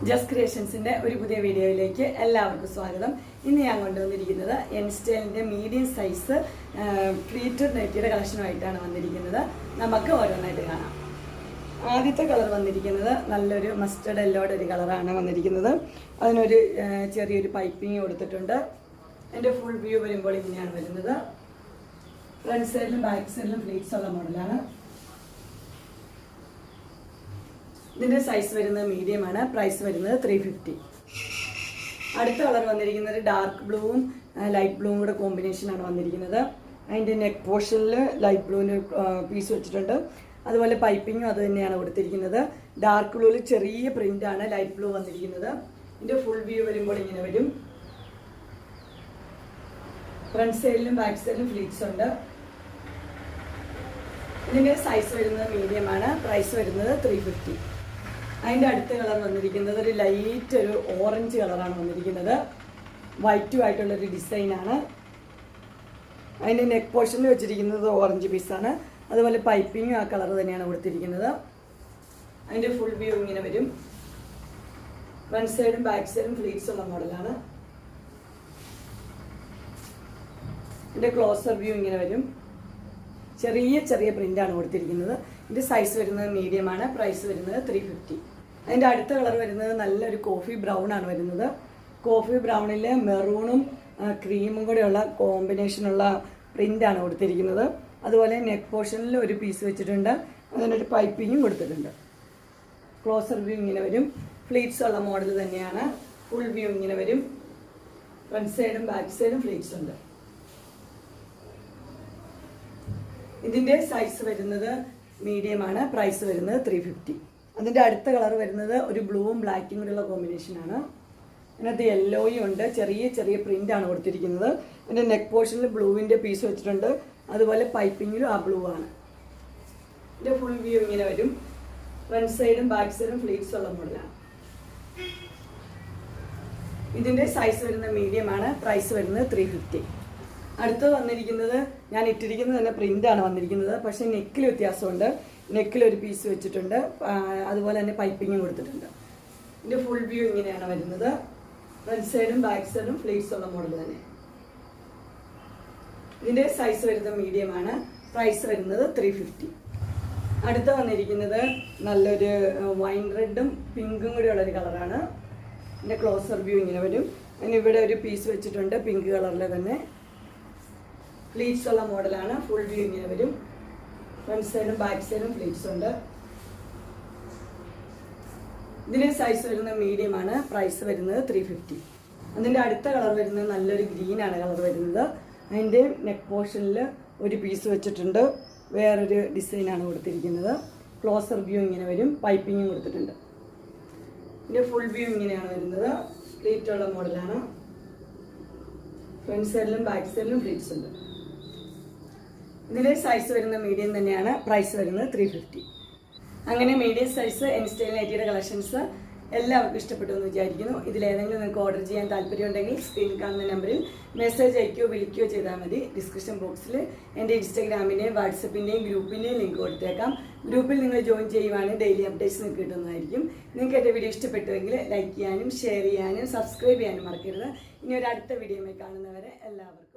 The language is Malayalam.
ജസ്റ്റ് ക്രിയേഷൻസിൻ്റെ ഒരു പുതിയ വീഡിയോയിലേക്ക് എല്ലാവർക്കും സ്വാഗതം. ഇന്ന് ഞാൻ കൊണ്ടുവന്നിരിക്കുന്നത് എൻസ്റ്റൈലിൻ്റെ മീഡിയം സൈസ് പ്ലീറ്റഡ് നൈറ്റിയുടെ കളക്ഷനുമായിട്ടാണ് വന്നിരിക്കുന്നത്. നമുക്ക് ഓരോന്നായിട്ട് കാണാം. ആദ്യത്തെ കളർ വന്നിരിക്കുന്നത് നല്ലൊരു മസ്റ്റർഡ് യെല്ലോയുടെ ഒരു കളറാണ് വന്നിരിക്കുന്നത്. അതിനൊരു ചെറിയൊരു പൈപ്പിങ് കൊടുത്തിട്ടുണ്ട്. എൻ്റെ ഫുൾ വ്യൂ വരുമ്പോൾ ഇങ്ങനെയാണ് വരുന്നത്. ഫ്രണ്ട് സൈഡിലും ബാക്ക് സൈഡിലും ഫ്ലീറ്റ്സ് ഉള്ള മോഡലാണ്. ഇതിൻ്റെ സൈസ് വരുന്നത് മീഡിയം ആണ്. പ്രൈസ് വരുന്നത് 350. അടുത്ത കളർ വന്നിരിക്കുന്നത് ഡാർക്ക് ബ്ലൂവും ലൈറ്റ് ബ്ലൂവും കൂടെ കോമ്പിനേഷനാണ് വന്നിരിക്കുന്നത്. അതിൻ്റെ നെക്ക് പോർഷനിൽ ലൈറ്റ് ബ്ലൂവിന് പീസ് വെച്ചിട്ടുണ്ട്. അതുപോലെ പൈപ്പിങ്ങും അത് തന്നെയാണ് കൊടുത്തിരിക്കുന്നത്. ഡാർക്ക് ബ്ലൂവിൽ ചെറിയ പ്രിൻ്റാണ് ലൈറ്റ് ബ്ലൂ വന്നിരിക്കുന്നത്. ഇതിൻ്റെ ഫുൾ വ്യൂ വരുമ്പോൾ ഇങ്ങനെ വരും. ഫ്രണ്ട് സൈഡിലും ബാക്ക് സൈഡിലും ഫ്ലീറ്റ്സ് ഉണ്ട്. ഇതിൻ്റെ സൈസ് വരുന്നത് മീഡിയം ആണ്. പ്രൈസ് വരുന്നത് 350. അതിൻ്റെ അടുത്ത കളർ വന്നിരിക്കുന്നത് ഒരു ലൈറ്റ് ഒരു ഓറഞ്ച് കളറാണ് വന്നിരിക്കുന്നത്. വൈറ്റും ആയിട്ടുള്ളൊരു ഡിസൈനാണ്. അതിൻ്റെ നെക്ക് പോർഷനിൽ വെച്ചിരിക്കുന്നത് ഓറഞ്ച് പീസാണ്. അതുപോലെ പൈപ്പിങ്ങും ആ കളർ തന്നെയാണ് കൊടുത്തിരിക്കുന്നത്. അതിൻ്റെ ഫുൾ വ്യൂ ഇങ്ങനെ വരും. ഫ്രണ്ട് സൈഡും ബാക്ക് സൈഡും ഫ്ലീറ്റ്സ് ഉള്ള മോഡലാണ്. ഇതിൻ്റെ ക്ലോസർ വ്യൂ ഇങ്ങനെ വരും. ചെറിയ ചെറിയ പ്രിൻ്റാണ് കൊടുത്തിരിക്കുന്നത്. ഇതിൻ്റെ സൈസ് വരുന്നത് മീഡിയം ആണ്. പ്രൈസ് വരുന്നത് 350. അതിൻ്റെ അടുത്ത കളർ വരുന്നത് നല്ലൊരു കോഫി ബ്രൗൺ ആണ് വരുന്നത്. കോഫി ബ്രൗണിൽ മെറൂണും ക്രീമും കൂടെയുള്ള കോമ്പിനേഷനുള്ള പ്രിൻ്റാണ് കൊടുത്തിരിക്കുന്നത്. അതുപോലെ നെക്ക് പോർഷനിൽ ഒരു പീസ് വെച്ചിട്ടുണ്ട്. അതിനൊരു പൈപ്പിങ്ങും കൊടുത്തിട്ടുണ്ട്. ക്ലോസർ വ്യൂ ഇങ്ങനെ വരും. ഫ്ലീറ്റ്സ് ഉള്ള മോഡൽ തന്നെയാണ്. ഫുൾ വ്യൂ ഇങ്ങനെ വരും. ഫ്രണ്ട് സൈഡും ബാക്ക് സൈഡും ഫ്ലീറ്റ്സ് ഉണ്ട്. ഇതിൻ്റെ സൈസ് വരുന്നത് മീഡിയം ആണ്. പ്രൈസ് വരുന്നത് 350. അതിൻ്റെ അടുത്ത കളർ വരുന്നത് ഒരു ബ്ലൂവും ബ്ലാക്കും കൂടെയുള്ള കോമ്പിനേഷനാണ്. അതിനകത്ത് യെല്ലോയും ഉണ്ട്. ചെറിയ ചെറിയ പ്രിൻ്റാണ് കൊടുത്തിരിക്കുന്നത്. അതിൻ്റെ നെക്ക് പോർഷനിൽ ബ്ലൂവിൻ്റെ പീസ് വെച്ചിട്ടുണ്ട്. അതുപോലെ പൈപ്പിങ്ങിലും ആ ബ്ലൂ ആണ്. ഇതിൻ്റെ ഫുൾ വ്യൂ ഇങ്ങനെ വരും. ഫ്രണ്ട് സൈഡും ബാക്ക് സൈഡും ഫ്ലീറ്റ്സ് ഉള്ള മോഡലാണ്. ഇതിൻ്റെ സൈസ് വരുന്നത് മീഡിയം ആണ്. പ്രൈസ് വരുന്നത് 350. അടുത്ത് വന്നിരിക്കുന്നത് ഞാൻ ഇട്ടിരിക്കുന്നത് തന്നെ പ്രിൻ്റാണ് വന്നിരിക്കുന്നത്. പക്ഷേ നെക്കിൽ വ്യത്യാസമുണ്ട്. നെക്കിലൊരു പീസ് വെച്ചിട്ടുണ്ട്. അതുപോലെ തന്നെ പൈപ്പിങ്ങും കൊടുത്തിട്ടുണ്ട്. ഇതിൻ്റെ ഫുൾ വ്യൂ ഇങ്ങനെയാണ് വരുന്നത്. ഫ്രണ്ട് സൈഡും ബാക്ക് സൈഡും ഫ്ലീറ്റ്സ് ഉള്ള മോഡൽ തന്നെ. ഇതിൻ്റെ സൈസ് വരുന്നത് മീഡിയം ആണ്. പ്രൈസ് വരുന്നത് 350. അടുത്ത വന്നിരിക്കുന്നത് നല്ലൊരു വൈൻ റെഡും പിങ്കും കൂടെ ഉള്ളൊരു കളറാണ്. ഇതിൻ്റെ ക്ലോസർ വ്യൂ ഇങ്ങനെ വരും. അതിനിവിടെ ഒരു പീസ് വെച്ചിട്ടുണ്ട് പിങ്ക് കളറിൽ തന്നെ. ഫ്ലീറ്റ്സ് ഉള്ള മോഡലാണ്. ഫുൾ വ്യൂ ഇങ്ങനെ വരും. ഫ്രണ്ട് സൈഡും ബാക്ക് സൈഡും ഫ്ലീറ്റ്സ് ഉണ്ട്. ഇതിന് സൈസ് വരുന്നത് മീഡിയം ആണ്. പ്രൈസ് വരുന്നത് 350. അതിൻ്റെ അടുത്ത കളർ വരുന്നത് നല്ലൊരു ഗ്രീനാണ് കളർ വരുന്നത്. അതിൻ്റെ നെക്ക് പോർഷനിൽ ഒരു പീസ് വെച്ചിട്ടുണ്ട്. വേറൊരു ഡിസൈനാണ് കൊടുത്തിരിക്കുന്നത്. ക്ലോസർ വ്യൂ ഇങ്ങനെ വരും. പൈപ്പിങ്ങും കൊടുത്തിട്ടുണ്ട്. ഇതിൻ്റെ ഫുൾ വ്യൂ ഇങ്ങനെയാണ് വരുന്നത്. ഫ്ലീറ്റ് ഉള്ള മോഡലാണ്. ഫ്രണ്ട് സൈഡിലും ബാക്ക് സൈഡിലും ഫ്ലീറ്റ്സ് ഉണ്ട്. ഇതിൻ്റെ സൈസ് വരുന്ന മീഡിയം തന്നെയാണ്. പ്രൈസ് വരുന്നത് 350. അങ്ങനെ മീഡിയം സൈസ് എൻസ്റ്റൈൽ നൈറ്റിയുടെ കളക്ഷൻസ് എല്ലാവർക്കും ഇഷ്ടപ്പെട്ടു എന്ന് വിചാരിക്കുന്നു. ഇതിലേതെങ്കിലും നിങ്ങൾക്ക് ഓർഡർ ചെയ്യാൻ താല്പര്യമുണ്ടെങ്കിൽ സ്ക്രീനിൽ കാണുന്ന നമ്പറിൽ മെസ്സേജ് അയക്കുകയോ വിളിക്കുകയോ ചെയ്താൽ മതി. ഡിസ്ക്രിപ്ഷൻ ബോക്സിൽ എൻ്റെ ഇൻസ്റ്റാഗ്രാമിൻ്റെയും വാട്സപ്പിൻ്റെയും ഗ്രൂപ്പിൻ്റെയും ലിങ്ക് കൊടുത്തേക്കാം. ഗ്രൂപ്പിൽ നിങ്ങൾ ജോയിൻ ചെയ്യുവാണെങ്കിൽ ഡെയിലി അപ്ഡേറ്റ്സ് നിങ്ങൾക്ക് കിട്ടുന്നതായിരിക്കും. നിങ്ങൾക്ക് എൻ്റെ വീഡിയോ ഇഷ്ടപ്പെട്ടുവെങ്കിൽ ലൈക്ക് ചെയ്യാനും ഷെയർ ചെയ്യാനും സബ്സ്ക്രൈബ് ചെയ്യാനും മറക്കരുത്. ഇനി ഒരു അടുത്ത വീഡിയോയിൽ കാണുന്നവരെ എല്ലാവർക്കും